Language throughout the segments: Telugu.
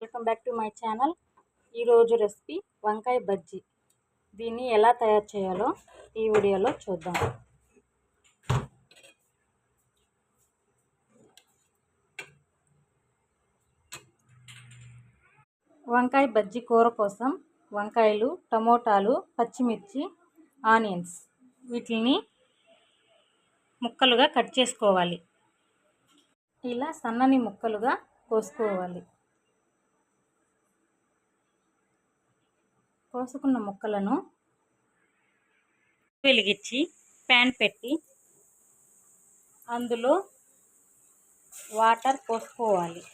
Welcome back to my channel. ఈరోజు రెసిపీ వంకాయ బజ్జీ. దీన్ని ఎలా తయారు చేయాలో ఈ వీడియోలో చూద్దాం. వంకాయ బజ్జీ కూర కోసం వంకాయలు, టమోటాలు, పచ్చిమిర్చి, ఆనియన్స్ వీటిని ముక్కలుగా కట్ చేసుకోవాలి. ఇలా సన్నని ముక్కలుగా కోసుకోవాలి. కోసుకున్న ముక్కలను వెలిగించి ప్యాన్ పెట్టి అందులో వాటర్ పోసుకోవాలి.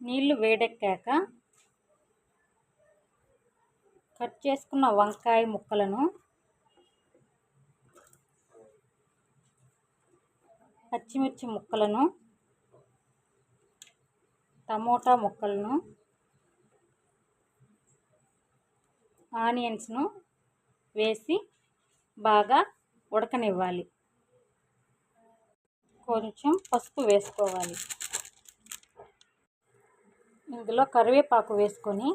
నీళ్లు వేడెక్కాక కట్ చేసుకున్న వంకాయ ముక్కలను, పచ్చిమిర్చి ముక్కలను, టమోటా ముక్కలను, ఆనియన్స్ను వేసి బాగా ఉడకనివ్వాలి. కొంచెం పసుపు వేసుకోవాలి. ఇందులో కరివేపాకు వేసుకొని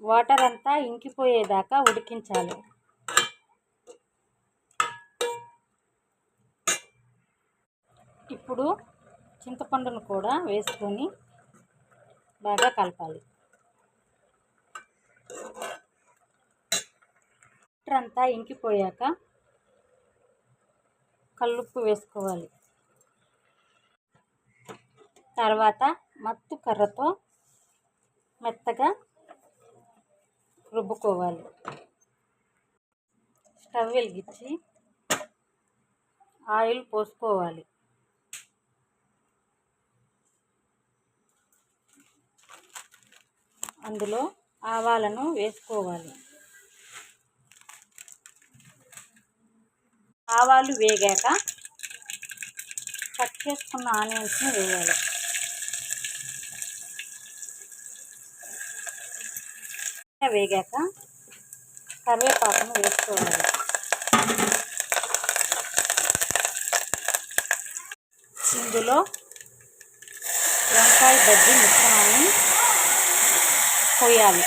వాటర్ అంతా ఇంకిపోయేదాకా ఉడికించాలి. ఇప్పుడు చింతపండును కూడా వేసుకొని బాగా కలపాలి. వాటర్ అంతా ఇంకిపోయాక కల్లుప్పు వేసుకోవాలి. తర్వాత మత్తు కర్రతో మెత్తగా రుబ్బుకోవాలి. స్టవ్ వెలిగించి ఆయిల్ పోసుకోవాలి. అందులో ఆవాలను వేసుకోవాలి. ఆవాలు వేగాక కట్ చేసుకున్న ఆనియన్స్ని వేయాలి. వేగాక కరివేపాకును వేసుకోవాలి. ఇందులో వంకాయ బజ్జీ మిశ్రమాన్ని పోయాలి.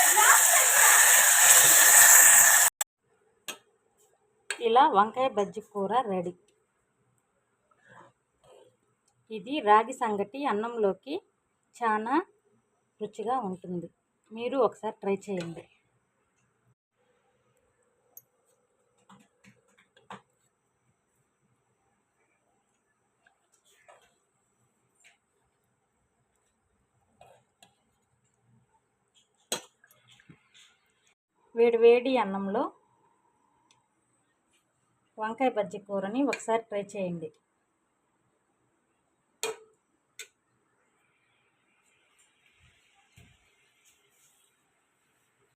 ఇలా వంకాయ బజ్జీ కూర రెడీ. ఇది రాగి సంగటి అన్నంలోకి చాలా రుచిగా ఉంటుంది. మీరు ఒకసారి ట్రై చేయండి. వేడి అన్నంలో వంకాయ బజ్జీ కూరని ఒకసారి ట్రై చేయండి.